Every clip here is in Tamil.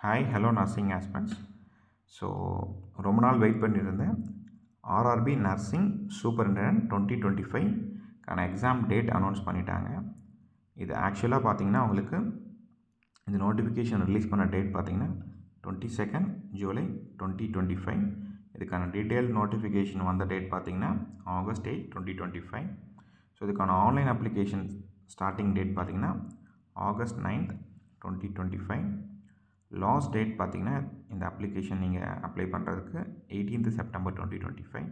Hi hello nursing aspirants. So ரொம்ப நாள் வெயிட் பண்ணியிருந்தேன். ஆர்ஆர்பி நர்சிங் சூப்பரிண்டெண்டன்ட் 2025க்கான எக்ஸாம் டேட் அனௌன்ஸ் பண்ணிட்டாங்க. இது ஆக்சுவலாக பார்த்தீங்கன்னா உங்களுக்கு இந்த நோட்டிஃபிகேஷன் ரிலீஸ் பண்ண டேட் பார்த்தீங்கன்னா 22 ஜூலை 2025. இதுக்கான டீட்டெயில் நோட்டிஃபிகேஷன் வந்த டேட் பார்த்தீங்கன்னா August 8, 2025. ஸோ இதுக்கான ஆன்லைன் அப்ளிகேஷன் ஸ்டார்டிங் டேட் பார்த்தீங்கன்னா August 9th, 2025. லாஸ்ட் டேட் பார்த்தீங்கன்னா இந்த அப்ளிகேஷன் நீங்கள் அப்ளை பண்ணுறதுக்கு 18th September 2025.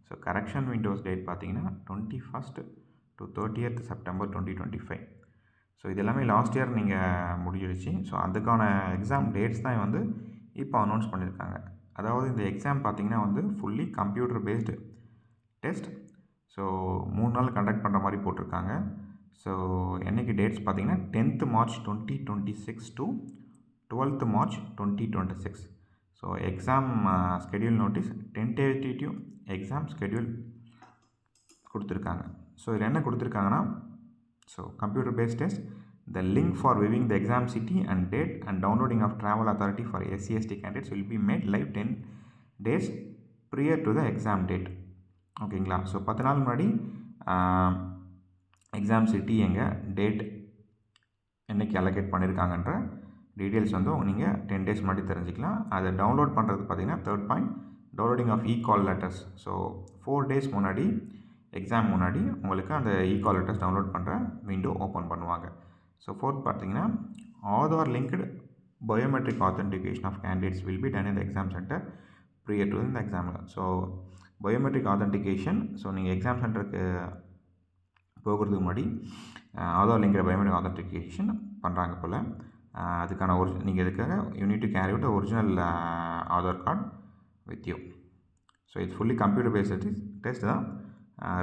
So correction Windows date பார்த்தீங்கன்னா 21st to 30th September 2025. So இது எல்லாமே லாஸ்ட் இயர் நீங்கள் முடிஞ்சிடுச்சு. ஸோ அதுக்கான எக்ஸாம் டேட்ஸ் தான் வந்து இப்போ அனௌன்ஸ் பண்ணியிருக்காங்க. அதாவது இந்த எக்ஸாம் பார்த்தீங்கன்னா வந்து fully computer based test. So 3 நாள் கண்டக்ட் பண்ணுற மாதிரி போட்டிருக்காங்க. ஸோ என்றைக்கு டேட்ஸ் பார்த்தீங்கன்னா 10th March 2026 to 12th March 2026. So exam schedule notice tentative exam schedule கொடுத்துருக்காங்க. ஸோ இதில் என்ன கொடுத்துருக்காங்கன்னா, so computer based test, the link for viewing the exam city and date and downloading of travel authority for SC/ST candidates will be made live 10 days prior to the exam date. ஓகேங்களா? ஸோ 10 நாள் முன்னாடி எக்ஸாம் சிட்டி எங்கே, டேட் என்றைக்கு அலோகேட் பண்ணியிருக்காங்கன்ற டீட்டெயில்ஸ் வந்து நீங்கள் 10 days முன்னாடி தெரிஞ்சுக்கலாம். அதை டவுன்லோட் பண்ணுறது பார்த்தீங்கன்னா third point, downloading of call letters. So 4 days முன்னாடி எக்ஸாம் முன்னாடி உங்களுக்கு அந்த கால் லெட்டர்ஸ் டவுன்லோட் பண்ணுற விண்டோ ஓப்பன் பண்ணுவாங்க. ஸோ ஃபோர்த் பார்த்தீங்கன்னா Aadhaar linked biometric authentication of candidates will be done in the exam centre prior to இந்த எக்ஸாமில். ஸோ பயோமெட்ரிக் ஆத்தென்டிகேஷன், ஸோ நீங்கள் எக்ஸாம் சென்டருக்கு போகிறதுக்கு முன்னாடி ஆதார் லிங்க்டு பயோமெட்ரிக் ஆத்தென்டிகேஷன் பண்ணுறாங்க போல். அதுக்கான நீங்கள் இதுக்காக you need to carry out original Aadhaar card with you. So it's fully computer based test தான்.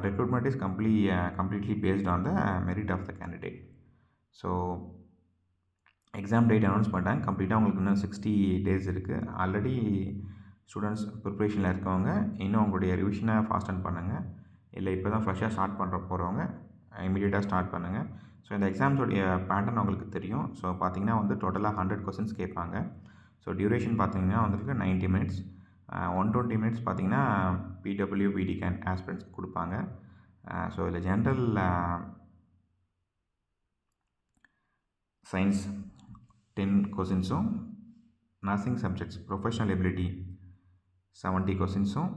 Recruitment is completely based on the merit of the candidate. So exam date announce பண்ணிட்டாங்க. கம்ப்ளீட்டாக உங்களுக்கு இன்னும் 60 days இருக்குது. ஆல்ரெடி ஸ்டூடெண்ட்ஸ் ப்ரிப்ரேஷனில் இருக்கவங்க இன்னும் உங்களுடைய ரிவிஷனை ஃபாஸ்டன் பண்ணுங்கள். இல்லை இப்போ தான் ஃப்ரெஷ்ஷாக ஸ்டார்ட் பண்ணுற போகிறவங்க இமீடியட்டாக ஸ்டார்ட் பண்ணுங்கள். ஸோ இந்த எக்ஸாம்ஸோடைய பேட்டர்ன் உங்களுக்கு தெரியும். ஸோ பார்த்தீங்கன்னா வந்து டோட்டலாக 100 questions கேட்பாங்க. ஸோ டியூரேஷன் பார்த்தீங்கன்னா வந்துருக்கு 90 minutes. 120 minutes பார்த்தீங்கன்னா PW PD கேன் ஆஸ்பிரண்ட்ஸ் கொடுப்பாங்க. ஸோ இதில் ஜென்ரல் சயின்ஸ் 10 questions-உம், நர்சிங் சப்ஜெக்ட்ஸ் ப்ரொஃபஷனல் எபிலிட்டி 70 questions-உம்,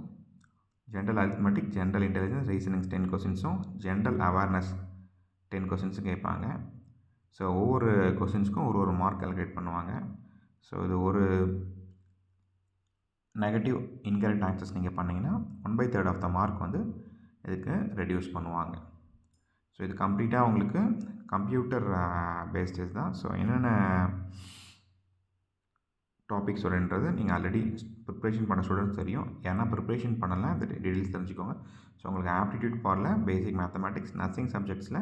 general arithmetic, general intelligence, reasonings 10 questions-உம், ஜென்ரல் அவேர்னஸ் 10 questions கேட்பாங்க. ஸோ ஒவ்வொரு கொஸ்டின்ஸ்க்கும் ஒரு மார்க் கால்குலேட் பண்ணுவாங்க. ஸோ இது ஒரு நெகட்டிவ் இன்கரெக்ட் ஆன்சர்ஸ் நீங்கள் பண்ணிங்கன்னா 1/3 ஆஃப் த மார்க் வந்து இதுக்கு ரெடியூஸ் பண்ணுவாங்க. ஸோ இது கம்ப்ளீட்டாக உங்களுக்கு கம்ப்யூட்டர் பேஸ்டஸ் தான். ஸோ என்னென்ன டாபிக்ஸ் வருன்றது நீங்கள் ஆல்ரெடி ப்ரிப்ரேஷன் பண்ண ஸ்டூடெண்ட்ஸ் தெரியும். ஏன்னா ப்ரிப்ரேஷன் பண்ணலாம், இந்த டீட்டெயில்ஸ் தெரிஞ்சுக்கோங்க. ஸோ உங்களுக்கு ஆப்டிடியூட் ஃபாரில் பேசிக் மேத்தமெட்டிக்ஸ், நர்சிங் சப்ஜெக்ட்ஸில்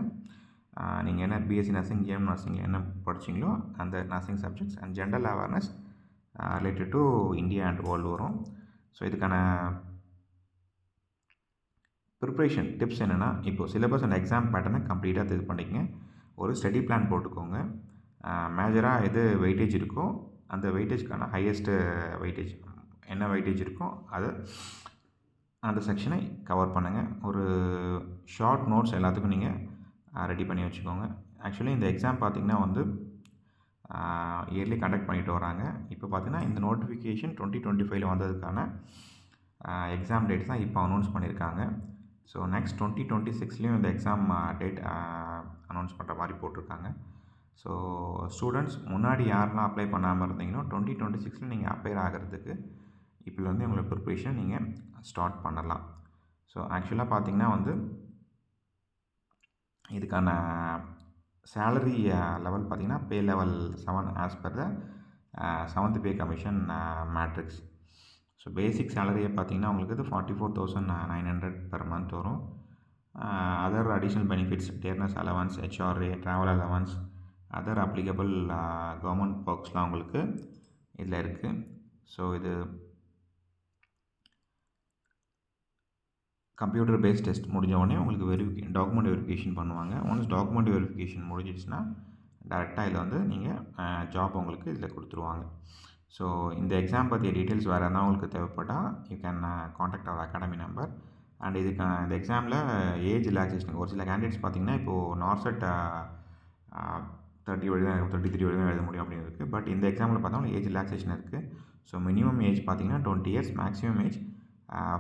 நீங்கள் என்ன பிஎஸ்சி நர்சிங், ஜிஎம் நர்சிங்கில் என்ன படிச்சிங்களோ அந்த nursing subjects and general awareness related to India and world வரும். ஸோ இதுக்கான ப்ரிப்ரேஷன் டிப்ஸ் என்னென்னா, இப்போது சிலபஸ் அண்ட் எக்ஸாம் பேட்டர்னை கம்ப்ளீட்டாக இது பண்ணிக்கங்க. ஒரு ஸ்டடி பிளான் போட்டுக்கோங்க. மேஜராக எது வெயிட்டேஜ் இருக்கோ அந்த வெயிட்டேஜ்க்கான ஹையஸ்ட்டு வெயிட்டேஜ் என்ன வெயிட்டேஜ் இருக்கோ அது அந்த செக்ஷனை கவர் பண்ணுங்கள். ஒரு ஷார்ட் நோட்ஸ் எல்லாத்துக்கும் நீங்கள் ரெடி பண்ணி வச்சுக்கோங்க. ஆக்சுவலி இந்த எக்ஸாம் பார்த்திங்கன்னா வந்து இயர்லி கண்டக்ட் பண்ணிட்டு வராங்க. இப்போ பார்த்திங்கன்னா இந்த நோட்டிஃபிகேஷன் 2025 வந்ததுக்கான எக்ஸாம் டேட்ஸ் தான் இப்போ அனௌன்ஸ் பண்ணியிருக்காங்க. ஸோ நெக்ஸ்ட் 2026லேயும் இந்த எக்ஸாம் டேட் அனௌன்ஸ் பண்ணுற மாதிரி போட்டிருக்காங்க. ஸோ ஸ்டூடெண்ட்ஸ் முன்னாடி யாரெல்லாம் அப்ளை பண்ணாமல் இருந்தீங்கன்னா 2026ல் நீங்கள் அப்ளை ஆகிறதுக்கு இப்போலேருந்து உங்களோட ப்ரிப்ரேஷன் நீங்கள் ஸ்டார்ட் பண்ணலாம். ஸோ ஆக்சுவலாக பார்த்திங்கன்னா வந்து இதுக்கான சேலரி லெவல் பார்த்திங்கன்னா pay level 7 as per the 7th pay commission matrix. So basic சேலரியை பார்த்திங்கன்னா உங்களுக்கு இது 44,900 பெர் மந்த் வரும். Other additional benefits, dearness allowance, HRA, travel allowance, other applicable government ஒர்க்ஸ்லாம் உங்களுக்கு இதில் இருக்குது. ஸோ இது கம்ப்யூட்டர் பேஸ்ட் டெஸ்ட் முடிஞ்ச உடனே உங்களுக்கு டாக்குமெண்ட் வெரிஃபிகேஷன் பண்ணுவாங்க. ஒன்ஸ் டாக்குமெண்ட் வெரிஃபிகேஷன் முடிஞ்சிடுச்சுன்னா டேரெக்டாக இதில் வந்து நீங்கள் ஜாப் உங்களுக்கு இதில் கொடுத்துருவாங்க. ஸோ இந்த எக்ஸாம் பற்றிய டீட்டெயில்ஸ் வேறு எதனா உங்களுக்கு தேவைப்பட்டால் you can contact our academy number. And இதுக்கு இந்த எக்ஸாமில் ஏஜ் ரிலாக்ஸேஷன் ஒரு சில கேண்டிடேட்ஸ் பார்த்திங்கன்னா இப்போது நார்செட் 30 வழி தான் 33 வழி தான் எழுத முடியும் அப்படின்னு இருக்குது. பட் இந்த எக்ஸாமில் பார்த்தோம்னா ஏஜ் ரிலாக்ஸேஷன் இருக்குது. ஸோ மினிமம் ஏஜ் பார்த்திங்கன்னா 20 years, maximum age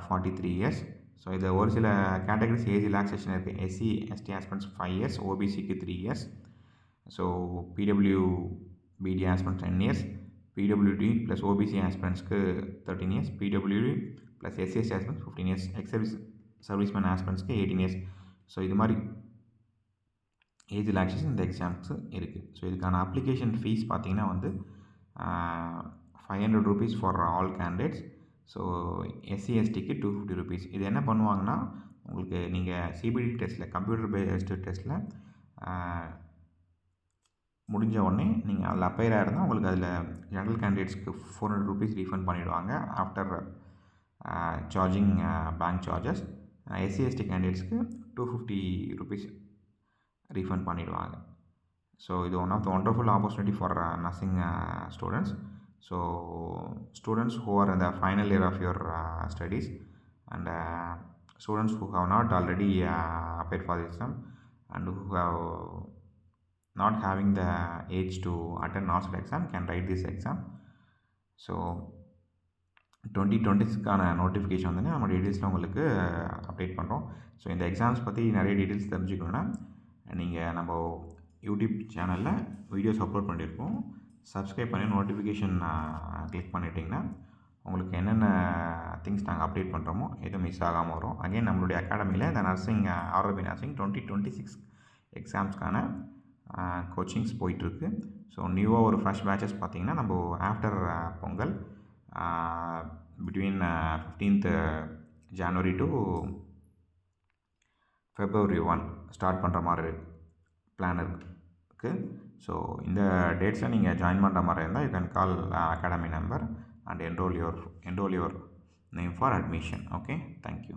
43 years. So இதில் ஒரு சில கேட்டகரிஸ் ஏஜ் ரிலாக்ஸேஷன் இருக்குது. எஸ்சி எஸ்டி ஆஸ்பிரண்ட்ஸ் 5 இயர்ஸ், ஓபிசிக்கு 3 years. So PWBD aspirants 10 years, PWD plus OBC ஆஸ்பிரண்ட்ஸ்க்கு 13 years, PWD plus SC ST aspirants 15 years, serviceman ஆஸ்பிரண்ட்ஸ்க்கு 18 இயர்ஸ். ஸோ இது மாதிரி ஏஜ் ரிலாக்ஸேஷன் இந்த எக்ஸாம்ஸு இருக்குது. ஸோ இதுக்கான அப்ளிகேஷன் ஃபீஸ் பார்த்திங்கன்னா வந்து 500 rupees for all candidates. So SC எஸ்டிக்கு 250 rupees. இது என்ன பண்ணுவாங்கன்னா உங்களுக்கு நீங்கள் சிபிடி டெஸ்ட்டில் கம்ப்யூட்டர் பேஸ்டு டெஸ்ட்டில் முடிஞ்ச உடனே நீங்கள் அதில் அப்பையராக இருந்தால் உங்களுக்கு அதில் ஜென்ரல் கேண்டிடேட்ஸ்க்கு 400 rupees ரீஃபண்ட் பண்ணிவிடுவாங்க after charging bank charges. SC ST கேண்டிடேட்ஸ்க்கு 250 rupees ரீஃபண்ட் பண்ணிவிடுவாங்க. ஸோ இது one of the wonderful opportunity for nursing students. So students who are in the final year of your studies and students who have not already applied for the exam and who have not having the age to attend NARCET exam can write this exam. So 2026க்கான நோட்டிஃபிகேஷன் வந்து நம்ம டீட்டெயில்ஸில் உங்களுக்கு அப்டேட் பண்ணுறோம். ஸோ இந்த எக்ஸாம்ஸ் பற்றி நிறைய டீட்டெயில்ஸ் தெரிஞ்சுக்கணுன்னா நீங்கள் நம்ம யூடியூப் சேனலில் வீடியோஸ் அப்லோட் பண்ணியிருக்கோம். சப்ஸ்கிரைப் பண்ணி நோட்டிஃபிகேஷன் கிளிக் பண்ணிட்டிங்கன்னா உங்களுக்கு என்னென்ன திங்ஸ் நாங்கள் அப்டேட் பண்ணுறோமோ எதுவும் மிஸ் ஆகாமல் வரும். அகைன் நம்மளுடைய அகாடமியில் இந்த நர்சிங் ஆர்ஆர்பி நர்சிங் 2026 எக்ஸாம்ஸ்க்கான கோச்சிங்ஸ் போயிட்டுருக்கு. ஸோ நியூவாக ஒரு ஃப்ரெஷ் பேட்சஸ் பார்த்திங்கன்னா நம்ம after Pongal between 15th January to February 1 start பண்ணுற மாதிரி பிளான் இருக்குது. ஸோ இந்த டேட்ஸில் நீங்கள் ஜாயின் பண்ணுற மாதிரி இருந்தால் you can call academy number and enroll your name for admission. Okay, thank you.